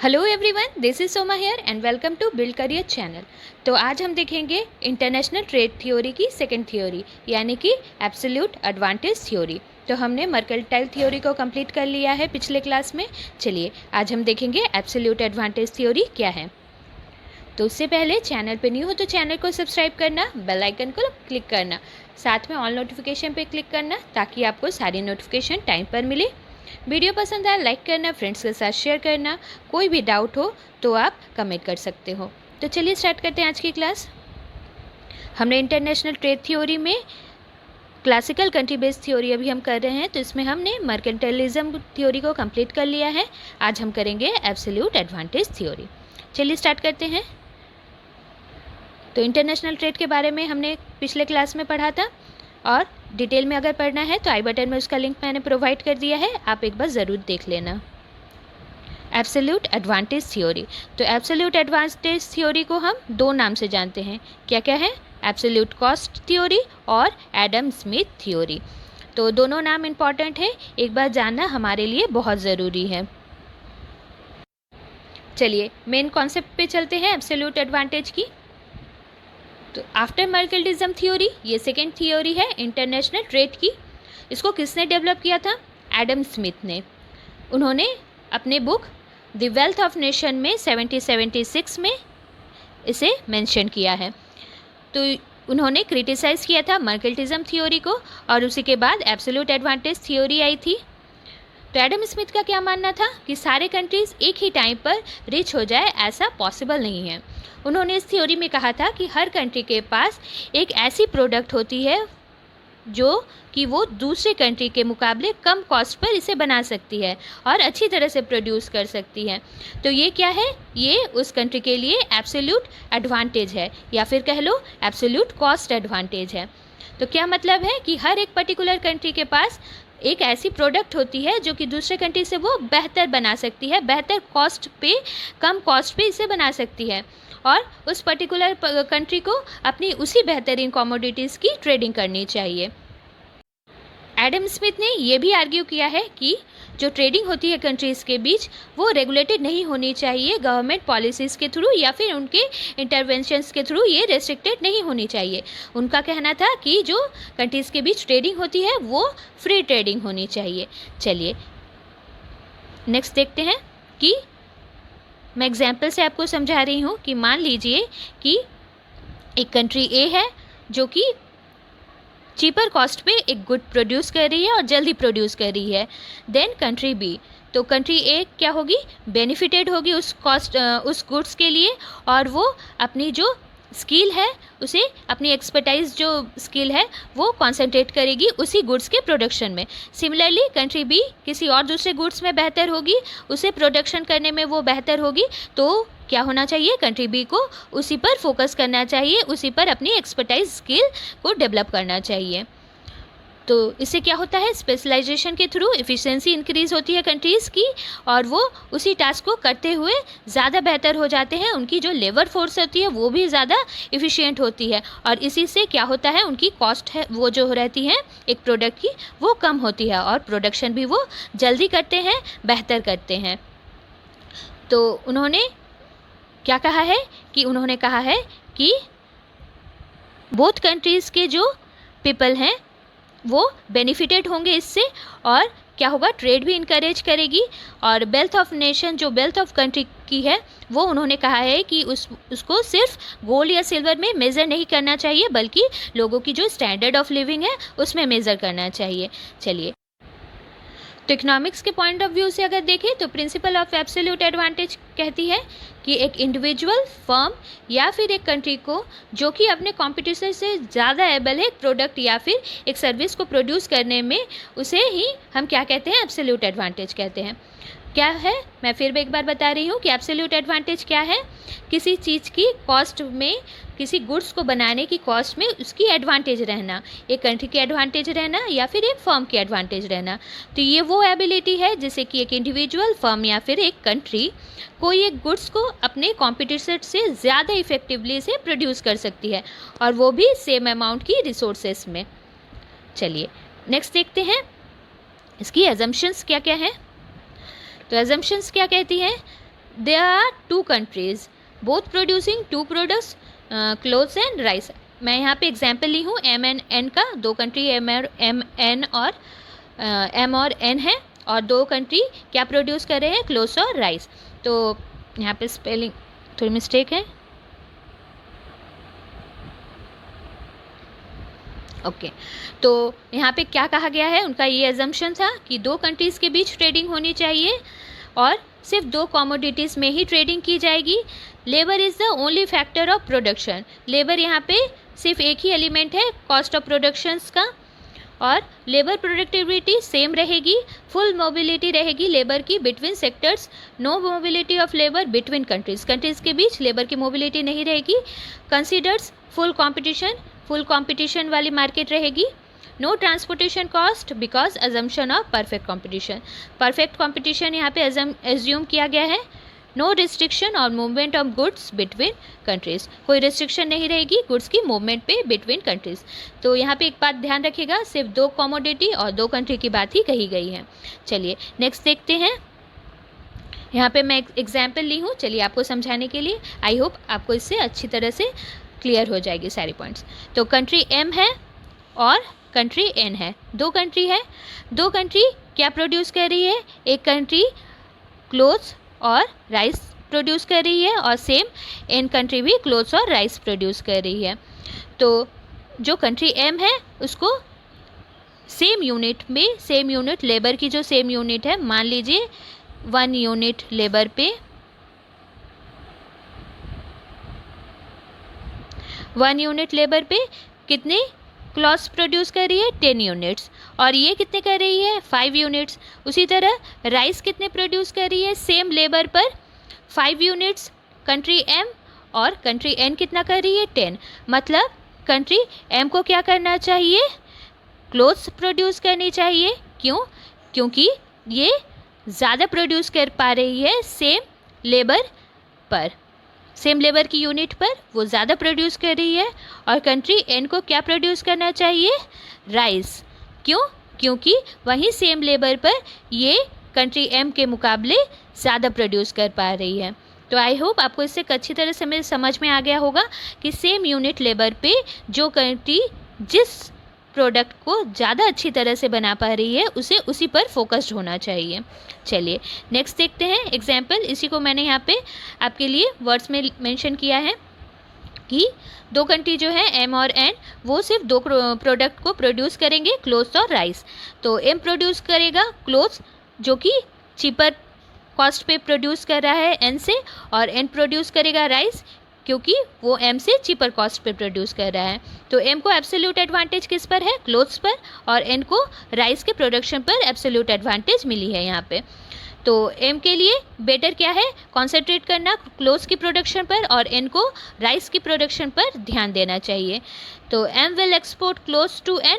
Hello everyone, this is Soma here and welcome to build career channel. तो आज हम देखेंगे इंटरनेशनल ट्रेड थ्योरी की सेकंड थ्योरी यानी कि एब्सोल्यूट एडवांटेज थ्योरी। तो हमने मर्केंटाइल थ्योरी को कंप्लीट कर लिया है पिछले क्लास में। चलिए आज हम देखेंगे एब्सोल्यूट एडवांटेज थ्योरी क्या है। तो उससे पहले चैनल पे न्यू हो तो चैनल को सब्सक्राइब करना, बेल आइकन को क्लिक करना, साथ में ऑल नोटिफिकेशन पे क्लिक करना ताकि आपको सारी नोटिफिकेशन टाइम पर मिले। वीडियो पसंद आए लाइक करना, फ्रेंड्स के साथ शेयर करना। कोई भी डाउट हो तो आप कमेंट कर सकते हो। तो चलिए स्टार्ट करते हैं आज की क्लास। हमने इंटरनेशनल ट्रेड थ्योरी में क्लासिकल कंट्री बेस्ड थ्योरी अभी हम कर रहे हैं, तो इसमें हमने मर्केंटाइलिज्म थ्योरी को कंप्लीट कर लिया है। आज हम करेंगे एब्सोल्यूट एडवांटेज थ्योरी। चलिए स्टार्ट करते हैं। तो इंटरनेशनल ट्रेड के बारे में हमने पिछले क्लास में पढ़ा था और डिटेल में अगर पढ़ना है तो आई बटन में उसका लिंक मैंने प्रोवाइड कर दिया है, आप एक बार ज़रूर देख लेना। Absolute advantage theory. तो एब्सोल्यूट एडवांटेज थ्योरी को हम दो नाम से जानते हैं। क्या क्या है? एब्सोल्यूट कॉस्ट थ्योरी और एडम स्मिथ थ्योरी। तो दोनों नाम इम्पॉर्टेंट है, एक बार जानना हमारे लिए बहुत ज़रूरी है। चलिए मेन कॉन्सेप्ट पे चलते हैं एब्सोल्यूट एडवांटेज की। तो आफ्टर मर्केंटिज्म थ्योरी, ये सेकेंड थ्योरी है इंटरनेशनल ट्रेड की। इसको किसने डेवलप किया था? एडम स्मिथ ने। उन्होंने अपने book the wealth of nation में 1776 में इसे मेंशन किया है। तो उन्होंने क्रिटिसाइज़ किया था मर्केंटिज्म थ्योरी को और उसी के बाद एब्सोल्यूट एडवांटेज थ्योरी आई थी। तो एडम स्मिथ का क्या मानना था कि सारे कंट्रीज़ एक ही टाइम पर रिच हो जाए, ऐसा पॉसिबल नहीं है। उन्होंने इस थ्योरी में कहा था कि हर कंट्री के पास एक ऐसी प्रोडक्ट होती है जो कि वो दूसरे कंट्री के मुकाबले कम कॉस्ट पर इसे बना सकती है और अच्छी तरह से प्रोड्यूस कर सकती है। तो ये क्या है? ये उस कंट्री के लिए एब्सोल्यूट एडवांटेज है या फिर कह लो एब्सोल्यूट कॉस्ट एडवांटेज है। तो क्या मतलब है कि हर एक पर्टिकुलर कंट्री के पास एक ऐसी प्रोडक्ट होती है जो कि दूसरे कंट्री से वो बेहतर बना सकती है, बेहतर कॉस्ट पे, कम कॉस्ट पे इसे बना सकती है और उस पर्टिकुलर कंट्री को अपनी उसी बेहतरीन कमोडिटीज़ की ट्रेडिंग करनी चाहिए। एडम स्मिथ ने ये भी आर्ग्यू किया है कि जो ट्रेडिंग होती है कंट्रीज़ के बीच वो रेगुलेटेड नहीं होनी चाहिए गवर्नमेंट पॉलिसीज़ के थ्रू या फिर उनके इंटरवेंशंस के थ्रू, ये रेस्ट्रिक्टेड नहीं होनी चाहिए। उनका कहना था कि जो कंट्रीज़ के बीच ट्रेडिंग होती है वो फ्री ट्रेडिंग होनी चाहिए। चलिए नेक्स्ट देखते हैं कि मैं एग्जाम्पल से आपको समझा रही हूँ कि मान लीजिए कि एक कंट्री ए है जो कि चीपर कॉस्ट पे एक गुड प्रोड्यूस कर रही है और जल्दी प्रोड्यूस कर रही है। देन कंट्री बी, तो कंट्री ए क्या होगी? बेनिफिटेड होगी उस गुड्स के लिए और वो अपनी जो स्किल है उसे, अपनी एक्सपर्टाइज जो स्किल है वो कंसंट्रेट करेगी उसी गुड्स के प्रोडक्शन में। सिमिलरली कंट्री बी किसी और दूसरे गुड्स में बेहतर होगी, उसे प्रोडक्शन करने में वो बेहतर होगी। तो क्या होना चाहिए? कंट्री बी को उसी पर फोकस करना चाहिए, उसी पर अपनी एक्सपर्टाइज स्किल को डेवलप करना चाहिए। तो इससे क्या होता है? स्पेशलाइजेशन के थ्रू एफिशिएंसी इंक्रीज़ होती है कंट्रीज़ की और वो उसी टास्क को करते हुए ज़्यादा बेहतर हो जाते हैं। उनकी जो लेबर फोर्स होती है वो भी ज़्यादा एफिशिएंट होती है और इसी से क्या होता है? उनकी कॉस्ट है वो जो रहती है एक प्रोडक्ट की वो कम होती है और प्रोडक्शन भी वो जल्दी करते हैं, बेहतर करते हैं। तो उन्होंने क्या कहा है कि उन्होंने कहा है कि बोथ कंट्रीज़ के जो पीपल हैं वो बेनिफिटेड होंगे इससे और क्या होगा? ट्रेड भी इनकरेज करेगी और वेल्थ ऑफ नेशन, जो वेल्थ ऑफ कंट्री की है वो उन्होंने कहा है कि उसको सिर्फ गोल्ड या सिल्वर में मेज़र नहीं करना चाहिए बल्कि लोगों की जो स्टैंडर्ड ऑफ लिविंग है उसमें मेज़र करना चाहिए। चलिए तो इकोनॉमिक्स के पॉइंट ऑफ व्यू से अगर देखें तो प्रिंसिपल ऑफ एब्सोल्यूट एडवांटेज कहती है कि एक इंडिविजुअल, फर्म या फिर एक कंट्री को जो कि अपने कॉम्पिटिटर से ज़्यादा एबल है एक प्रोडक्ट या फिर एक सर्विस को प्रोड्यूस करने में, उसे ही हम क्या कहते हैं? एब्सोल्यूट एडवांटेज कहते हैं। क्या है? मैं फिर भी एक बार बता रही हूँ कि एब्सोल्यूट एडवांटेज क्या है? किसी चीज़ की कॉस्ट में, किसी गुड्स को बनाने की कॉस्ट में उसकी एडवांटेज रहना, एक कंट्री की एडवांटेज रहना या फिर एक फर्म की एडवांटेज रहना। तो ये वो एबिलिटी है जिससे कि एक इंडिविजुअल, फर्म या फिर एक कंट्री कोई एक गुड्स को अपने कॉम्पिटिटर से ज़्यादा इफेक्टिवली से प्रोड्यूस कर सकती है और वो भी सेम अमाउंट की रिसोर्सेस में। चलिए नेक्स्ट देखते हैं इसकी एजम्पशंस क्या क्या है। तो एजम्पशंस क्या कहती हैं? there are two countries both producing two products, clothes and rice. मैं यहाँ पे एग्जाम्पल ली हूँ एम एन एन का, दो कंट्री एम एन और एम और एन है, और दो कंट्री क्या प्रोड्यूस कर रहे हैं, क्लोथ्स और राइस. तो यहाँ पे स्पेलिंग थोड़ी मिस्टेक है. ओके तो यहाँ पे क्या कहा गया है, उनका ये एजम्पशन था कि दो कंट्रीज़ के बीच ट्रेडिंग होनी चाहिए और सिर्फ दो कमोडिटीज़ में ही ट्रेडिंग की जाएगी. Labour is the only factor of production. Labour यहाँ पे सिर्फ एक ही एलिमेंट है कॉस्ट ऑफ प्रोडक्शंस का, और लेबर प्रोडक्टिविटी सेम रहेगी. फुल मोबिलिटी रहेगी लेबर की between sectors. No mobility of labour between countries. Countries के बीच लेबर की मोबिलिटी नहीं रहेगी. Considers full competition. Full competition वाली मार्केट रहेगी. No transportation cost because assumption of perfect competition. Perfect competition यहाँ पे एज्यूम किया गया है. नो रिस्ट्रिक्शन और movement of goods between countries. कोई रिस्ट्रिक्शन नहीं रहेगी गुड्स की मूवमेंट पे बिटवीन कंट्रीज़. तो यहाँ पे एक बात ध्यान रखिएगा, सिर्फ दो कमोडिटी और दो कंट्री की बात ही कही गई है. चलिए नेक्स्ट देखते हैं. यहाँ पे मैं एग्जाम्पल ली हूँ, चलिए आपको समझाने के लिए. आई होप आपको इससे अच्छी तरह से क्लियर हो जाएगी सारी पॉइंट्स. तो कंट्री एम है और कंट्री एन है, दो कंट्री है. दो कंट्री क्या प्रोड्यूस कर रही है, एक कंट्री क्लोथ्स और राइस प्रोड्यूस कर रही है और सेम एन कंट्री भी क्लोथ्स और राइस प्रोड्यूस कर रही है. तो जो कंट्री एम है उसको सेम यूनिट में, सेम यूनिट लेबर की जो सेम यूनिट है, मान लीजिए 1 यूनिट लेबर पे 1 यूनिट लेबर पे कितने क्लॉथ्स प्रोड्यूस कर रही है, 10 यूनिट्स. और ये कितने कर रही है, 5 यूनिट्स. उसी तरह राइस कितने प्रोड्यूस कर रही है, सेम लेबर पर 5 यूनिट्स कंट्री एम, और कंट्री एन कितना कर रही है, 10. मतलब कंट्री एम को क्या करना चाहिए, क्लोथ्स प्रोड्यूस करनी चाहिए. क्यों, क्योंकि ये ज़्यादा प्रोड्यूस कर पा रही है सेम लेबर पर, सेम लेबर की यूनिट पर वो ज़्यादा प्रोड्यूस कर रही है. और कंट्री एन को क्या प्रोड्यूस करना चाहिए, राइस. क्यों, क्योंकि वहीं सेम लेबर पर ये कंट्री एम के मुकाबले ज़्यादा प्रोड्यूस कर पा रही है. तो आई होप आपको इससे अच्छी तरह से समझ में आ गया होगा कि सेम यूनिट लेबर पे जो कंट्री जिस प्रोडक्ट को ज़्यादा अच्छी तरह से बना पा रही है उसे उसी पर फोकस्ड होना चाहिए. चलिए नेक्स्ट देखते हैं एग्जाम्पल. इसी को मैंने यहाँ पे आपके लिए वर्ड्स में मेंशन किया है कि दो कंट्री जो है एम और एन वो सिर्फ दो प्रोडक्ट को प्रोड्यूस करेंगे, क्लोथ्स और राइस. तो एम प्रोड्यूस करेगा क्लोथ्स जो कि चीपर कॉस्ट पे प्रोड्यूस कर रहा है एन से, और एन प्रोड्यूस करेगा राइस क्योंकि वो एम से चीपर कॉस्ट पे प्रोड्यूस कर रहा है. तो एम को एब्सोल्यूट एडवांटेज किस पर है, क्लोथ्स पर, और एन को राइस के प्रोडक्शन पर एब्सोल्यूट एडवांटेज मिली है यहाँ पे. तो एम के लिए बेटर क्या है, कॉन्सेंट्रेट करना क्लोथ्स की प्रोडक्शन पर, और एन को राइस की प्रोडक्शन पर ध्यान देना चाहिए. तो M will export clothes to N.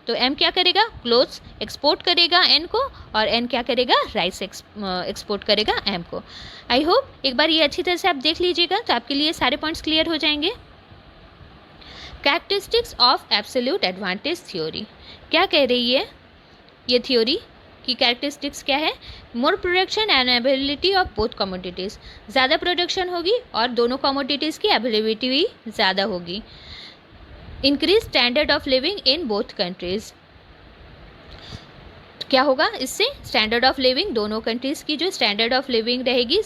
तो एम क्या करेगा, क्लोथ्स एक्सपोर्ट करेगा एन को, और एन क्या करेगा, राइस एक्सपोर्ट करेगा एम को. आई होप एक बार ये अच्छी तरह से आप देख लीजिएगा तो आपके लिए सारे पॉइंट्स क्लियर हो जाएंगे. Characteristics of absolute advantage theory. क्या कह रही है ये थ्योरी की कैरेक्टरिस्टिक्स क्या है, more production and availability of both commodities. ज़्यादा प्रोडक्शन होगी और दोनों कमोडिटीज़ की अवेलेबिलिटी भी ज़्यादा होगी. Increase standard of living in both countries. क्या होगा इससे, स्टैंडर्ड ऑफ लिविंग, दोनों कंट्रीज़ की जो स्टैंडर्ड ऑफ लिविंग रहेगी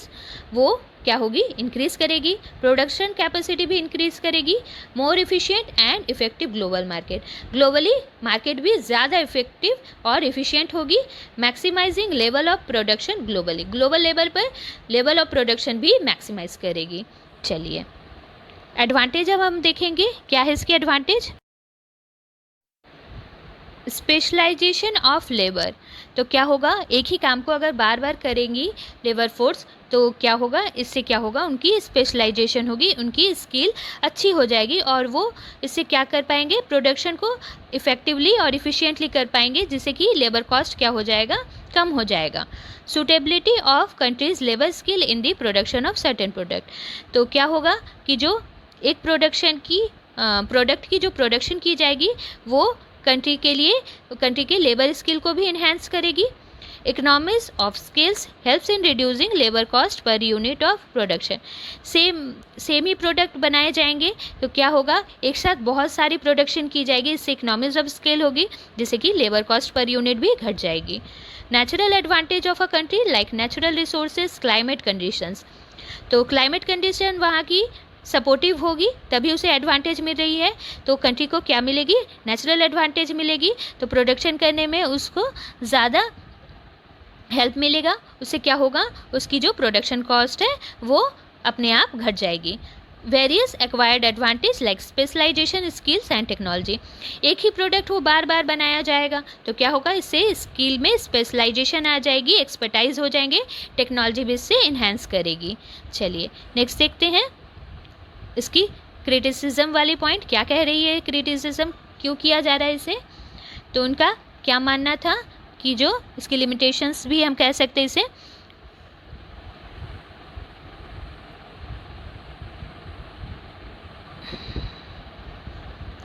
वो क्या होगी, इंक्रीज़ करेगी. प्रोडक्शन कैपेसिटी भी इंक्रीज़ करेगी. More efficient and effective global market. Globally market भी ज़्यादा इफ़ेक्टिव और इफ़िशिएंट होगी. Maximising level of production globally. Global level पर लेवल ऑफ प्रोडक्शन भी मैक्सिमाइज करेगी. चलिए एडवांटेज अब हम देखेंगे, क्या है इसकी एडवांटेज. Specialization of labour. तो क्या होगा, एक ही काम को अगर बार बार करेंगी लेबर फोर्स तो क्या होगा, इससे क्या होगा, उनकी स्पेशलाइजेशन होगी, उनकी स्किल अच्छी हो जाएगी, और वो इससे क्या कर पाएंगे, प्रोडक्शन को इफ़ेक्टिवली और इफ़िशिएंटली कर पाएंगे, जिससे कि लेबर कॉस्ट क्या हो जाएगा, कम हो जाएगा. Suitability of countries labour skill in the production of certain product. तो क्या होगा कि जो एक प्रोडक्ट की जो प्रोडक्शन की जाएगी वो कंट्री के लिए, कंट्री के लेबर स्किल को भी इन्हेंस करेगी. Economies of scales helps in reducing labour cost per unit of production. Same he product बनाए जाएंगे तो क्या होगा, एक साथ बहुत सारी प्रोडक्शन की जाएगी, इससे इकोनॉमीज ऑफ स्केल होगी, जिससे कि लेबर कॉस्ट पर यूनिट भी घट जाएगी। Natural advantage of a country like natural resources, climate conditions. तो क्लाइमेट कंडीशन वहाँ की सपोर्टिव होगी तभी उसे एडवांटेज मिल रही है, तो कंट्री को क्या मिलेगी, नेचुरल एडवांटेज मिलेगी, तो प्रोडक्शन करने में उसको ज़्यादा हेल्प मिलेगा, उससे क्या होगा, उसकी जो प्रोडक्शन कॉस्ट है वो अपने आप घट जाएगी। Various acquired advantage like specialisation, skills and technology. एक ही प्रोडक्ट वो बार बार बनाया जाएगा तो क्या होगा, इससे स्किल में स्पेशलाइजेशन आ जाएगी, एक्सपर्टाइज हो जाएंगे, टेक्नोलॉजी भी इससे इन्हांस करेगी। चलिए नेक्स्ट देखते हैं इसकी क्रिटिसिज्म वाली पॉइंट, क्या कह रही है, क्रिटिसिज्म क्यों किया जा रहा है इसे। तो उनका क्या मानना था कि जो इसकी लिमिटेशंस भी हम कह सकते हैं इसे,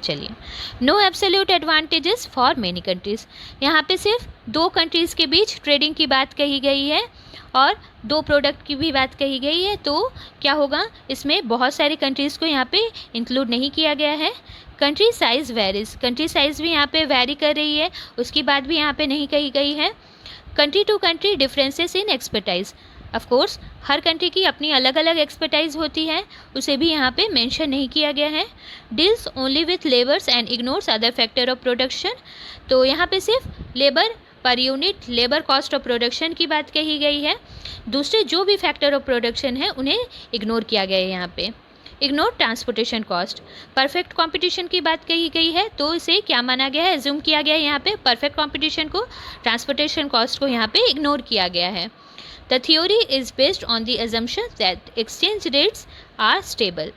चलिए no absolute advantages for many countries. यहाँ पे सिर्फ 2 कंट्रीज़ के बीच ट्रेडिंग की बात कही गई है और 2 प्रोडक्ट की भी बात कही गई है, तो क्या होगा, इसमें बहुत सारी कंट्रीज़ को यहाँ पे इंक्लूड नहीं किया गया है। Country size varies, country size भी यहाँ पे वेरी कर रही है, उसकी बात भी यहाँ पे नहीं कही गई है। Country to country differences in expertise, of course हर कंट्री की अपनी अलग अलग एक्सपर्टाइज होती है, उसे भी यहाँ पे मेंशन नहीं किया गया है। Deals only with labours and ignores other factor of production. तो यहाँ पे सिर्फ labour per unit, labour cost of production की बात कही गई है, दूसरे जो भी फैक्टर ऑफ प्रोडक्शन है उन्हें इग्नोर किया गया है यहाँ पे। Ignore transportation cost, perfect competition की बात कही गई है, तो इसे क्या माना गया है, एज्यूम किया गया है यहाँ पे परफेक्ट कंपटीशन को, ट्रांसपोर्टेशन कॉस्ट को यहाँ पे इग्नोर किया गया है। The theory is based on the assumption that exchange rates are stable.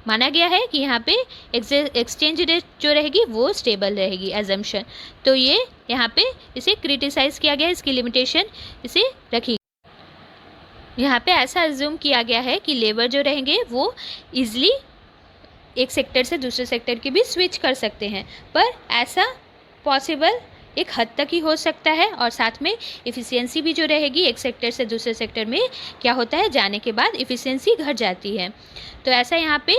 माना गया है कि यहाँ पे एक्सचेंज रेट जो रहेगी वो स्टेबल रहेगी, एजम्पशन। तो ये यहाँ पे इसे क्रिटिसाइज़ किया गया है, इसकी लिमिटेशन इसे रखी। यहाँ पे ऐसा एज्यूम किया गया है कि लेबर जो रहेंगे वो ईज़िली एक सेक्टर से दूसरे सेक्टर की भी स्विच कर सकते हैं, पर ऐसा पॉसिबल एक हद तक ही हो सकता है, और साथ में इफ़िशियंसी भी जो रहेगी एक सेक्टर से दूसरे सेक्टर में क्या होता है, जाने के बाद इफ़िशियंसी घट जाती है। तो ऐसा यहाँ पे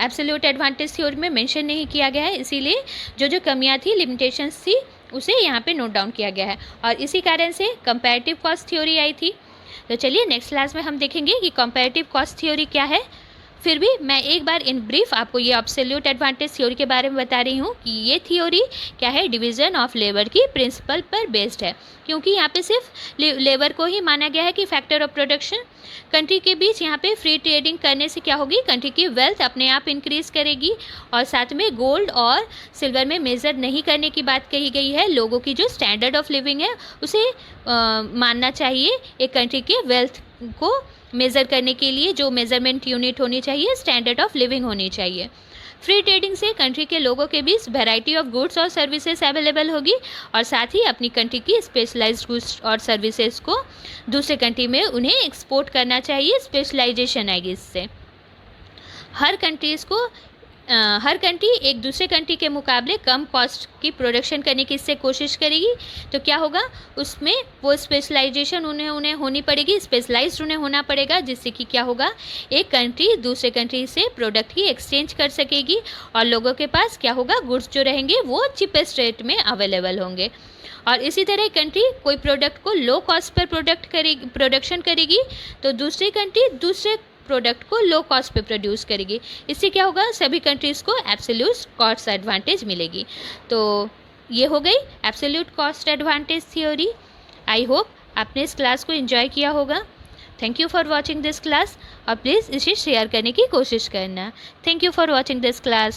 एब्सोल्यूट एडवांटेज थ्योरी में मेंशन नहीं किया गया है, इसीलिए जो जो कमियाँ थी, लिमिटेशंस थी, उसे यहाँ पे नोट डाउन किया गया है, और इसी कारण से कंपैरेटिव कॉस्ट थ्योरी आई थी। तो चलिए नेक्स्ट क्लास में हम देखेंगे कि कंपैरेटिव कॉस्ट थ्योरी क्या है। फिर भी मैं एक बार इन ब्रीफ आपको ये एब्सोल्यूट एडवांटेज थ्योरी के बारे में बता रही हूँ कि ये थ्योरी क्या है, डिवीज़न ऑफ लेबर की प्रिंसिपल पर बेस्ड है, क्योंकि यहाँ पे सिर्फ लेबर को ही माना गया है कि फैक्टर ऑफ प्रोडक्शन। कंट्री के बीच यहाँ पे फ्री ट्रेडिंग करने से क्या होगी, कंट्री की वेल्थ अपने आप इंक्रीज़ करेगी, और साथ में गोल्ड और सिल्वर में मेज़र नहीं करने की बात कही गई है। लोगों की जो स्टैंडर्ड ऑफ लिविंग है उसे मानना चाहिए, एक कंट्री के वेल्थ को मेज़र करने के लिए जो मेज़रमेंट यूनिट होनी चाहिए, स्टैंडर्ड ऑफ लिविंग होनी चाहिए। फ्री ट्रेडिंग से कंट्री के लोगों के बीच वैरायटी ऑफ गुड्स और सर्विसेज अवेलेबल होगी, और साथ ही अपनी कंट्री की स्पेशलाइज्ड गुड्स और सर्विसेज को दूसरे कंट्री में उन्हें एक्सपोर्ट करना चाहिए, स्पेशलाइजेशन आएगी इससे। हर कंट्री एक दूसरे कंट्री के मुकाबले कम कॉस्ट की प्रोडक्शन करने की इससे कोशिश करेगी, तो क्या होगा, उसमें वो स्पेशलाइजेशन उन्हें होनी पड़ेगी, स्पेशलाइज्ड उन्हें होना पड़ेगा, जिससे कि क्या होगा, एक कंट्री दूसरे कंट्री से प्रोडक्ट की एक्सचेंज कर सकेगी, और लोगों के पास क्या होगा, गुड्स जो रहेंगे वो चीपेस्ट रेट में अवेलेबल होंगे। और इसी तरह कंट्री कोई प्रोडक्ट को लो कॉस्ट पर प्रोडक्शन करेगी, तो दूसरी कंट्री दूसरे प्रोडक्ट को लो कॉस्ट पे प्रोड्यूस करेगी, इससे क्या होगा, सभी कंट्रीज़ को एब्सोल्यूट कॉस्ट एडवांटेज मिलेगी। तो ये हो गई absolute cost advantage theory. I hope आपने इस क्लास को एंजॉय किया होगा। Thank you for watching this class, और प्लीज़ इसे शेयर करने की कोशिश करना। Thank you for watching this class.